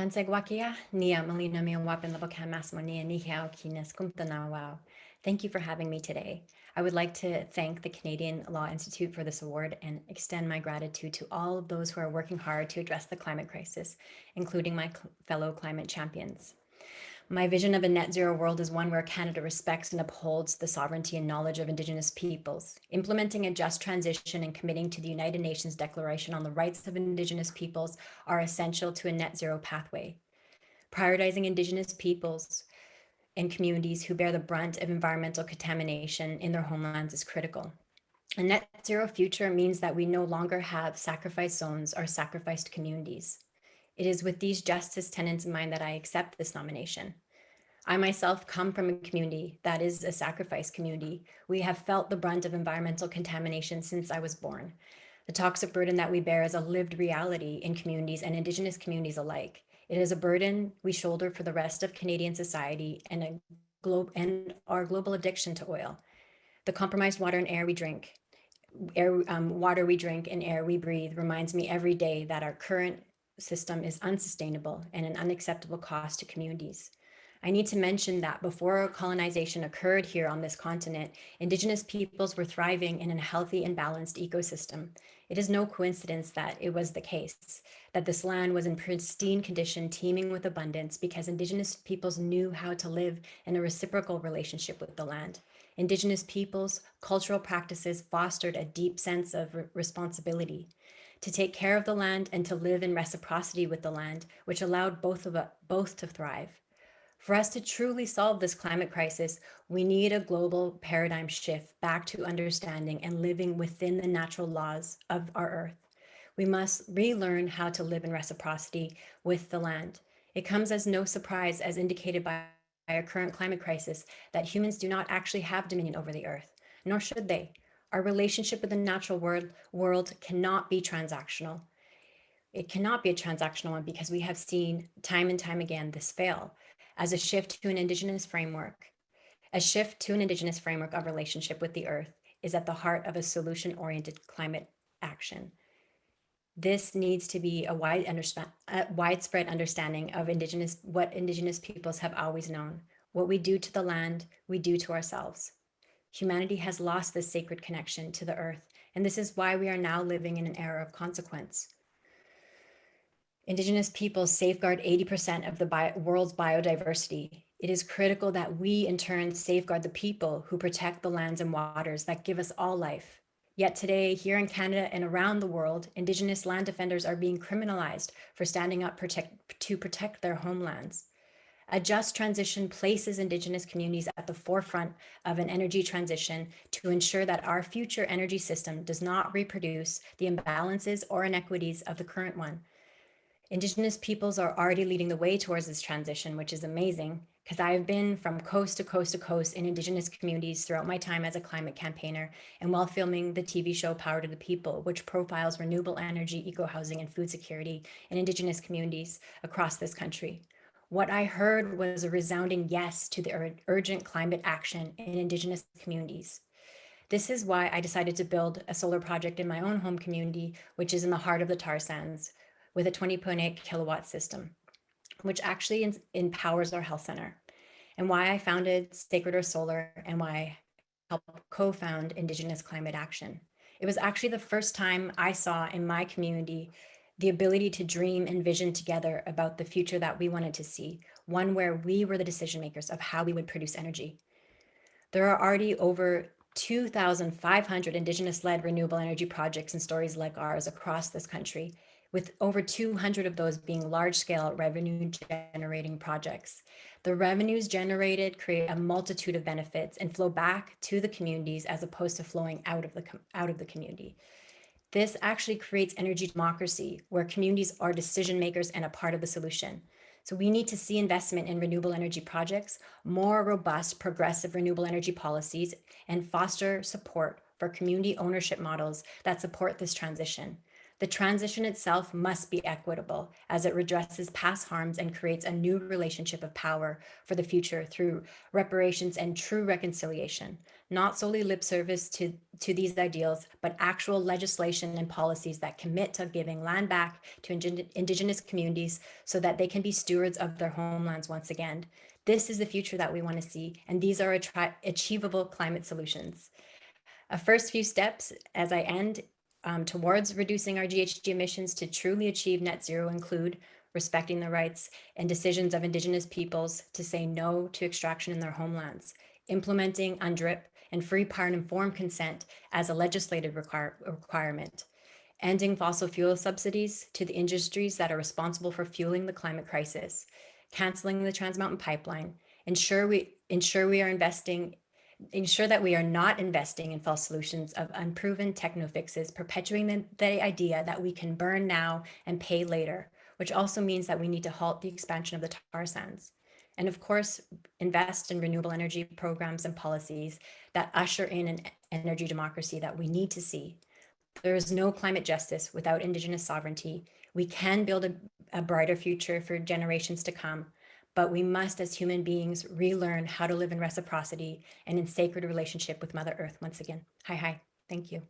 Kansegwakia, Nia Melina Laboucan-Massimo, Nia Nihao Kines Kumtanawao. Thank you for having me today. I would like to thank the Canadian Law Institute for this award and extend my gratitude to all of those who are working hard to address the climate crisis, including my fellow climate champions. My vision of a net zero world is one where Canada respects and upholds the sovereignty and knowledge of Indigenous peoples, implementing a just transition and committing to the United Nations Declaration on the Rights of Indigenous Peoples are essential to a net zero pathway. Prioritizing Indigenous peoples and communities who bear the brunt of environmental contamination in their homelands is critical. A net zero future means that we no longer have sacrifice zones or sacrificed communities. It is with these justice tenets in mind that I accept this nomination. I myself come from a community that is a sacrifice community. We have felt the brunt of environmental contamination since I was born. The toxic burden that we bear is a lived reality in communities and Indigenous communities alike. It is a burden we shoulder for the rest of Canadian society and our global addiction to oil. The compromised water and air we drink, water we drink and air we breathe reminds me every day that our current system is unsustainable and an unacceptable cost to communities. I need to mention that before colonization occurred here on this continent, Indigenous peoples were thriving in a healthy and balanced ecosystem. It is no coincidence that it was the case, that this land was in pristine condition, teeming with abundance, because Indigenous peoples knew how to live in a reciprocal relationship with the land. Indigenous peoples' cultural practices fostered a deep sense of responsibility to take care of the land and to live in reciprocity with the land, which allowed both to thrive. For us to truly solve this climate crisis, we need a global paradigm shift back to understanding and living within the natural laws of our earth. We must relearn how to live in reciprocity with the land. It comes as no surprise, as indicated by our current climate crisis, that humans do not actually have dominion over the earth, nor should they. Our relationship with the natural world cannot be transactional. It cannot be a transactional one because we have seen time and time again this fail. As a shift to an Indigenous framework of relationship with the earth is at the heart of a solution-oriented climate action. This needs to be a widespread understanding of what Indigenous peoples have always known. What we do to the land, we do to ourselves. Humanity has lost this sacred connection to the earth, and this is why we are now living in an era of consequence. Indigenous peoples safeguard 80% of the world's biodiversity. It is critical that we, in turn, safeguard the people who protect the lands and waters that give us all life. Yet today, here in Canada and around the world, Indigenous land defenders are being criminalized for standing up to protect their homelands. A just transition places Indigenous communities at the forefront of an energy transition to ensure that our future energy system does not reproduce the imbalances or inequities of the current one. Indigenous peoples are already leading the way towards this transition, which is amazing, because I have been from coast to coast to coast in Indigenous communities throughout my time as a climate campaigner and while filming the TV show Power to the People, which profiles renewable energy, eco-housing, and food security in Indigenous communities across this country. What I heard was a resounding yes to the urgent climate action in Indigenous communities. This is why I decided to build a solar project in my own home community, which is in the heart of the tar sands, with a 20.8 kilowatt system, which actually empowers our health center, and why I founded Sacred Earth Solar and why I helped co-found Indigenous Climate Action. It was actually the first time I saw in my community the ability to dream and vision together about the future that we wanted to see, one where we were the decision makers of how we would produce energy. There are already over 2,500 Indigenous-led renewable energy projects and stories like ours across this country, with over 200 of those being large-scale revenue-generating projects. The revenues generated create a multitude of benefits and flow back to the communities as opposed to flowing out of the community. This actually creates energy democracy, where communities are decision makers and a part of the solution. So we need to see investment in renewable energy projects, more robust, progressive renewable energy policies, and foster support for community ownership models that support this transition. The transition itself must be equitable as it redresses past harms and creates a new relationship of power for the future through reparations and true reconciliation, not solely lip service to these ideals, but actual legislation and policies that commit to giving land back to Indigenous communities so that they can be stewards of their homelands once again. This is the future that we want to see, and these are achievable climate solutions. A first few steps as I end towards reducing our GHG emissions to truly achieve net zero include respecting the rights and decisions of Indigenous peoples to say no to extraction in their homelands, implementing UNDRIP and free, prior, and informed consent as a legislative requirement, ending fossil fuel subsidies to the industries that are responsible for fueling the climate crisis, canceling the Trans Mountain Pipeline, ensure that we are not investing in false solutions of unproven techno fixes, perpetuating the idea that we can burn now and pay later, which also means that we need to halt the expansion of the tar sands. And of course, invest in renewable energy programs and policies that usher in an energy democracy that we need to see. There is no climate justice without Indigenous sovereignty. We can build a brighter future for generations to come, but we must, as human beings, relearn how to live in reciprocity and in sacred relationship with Mother Earth once again. Hi. Thank you.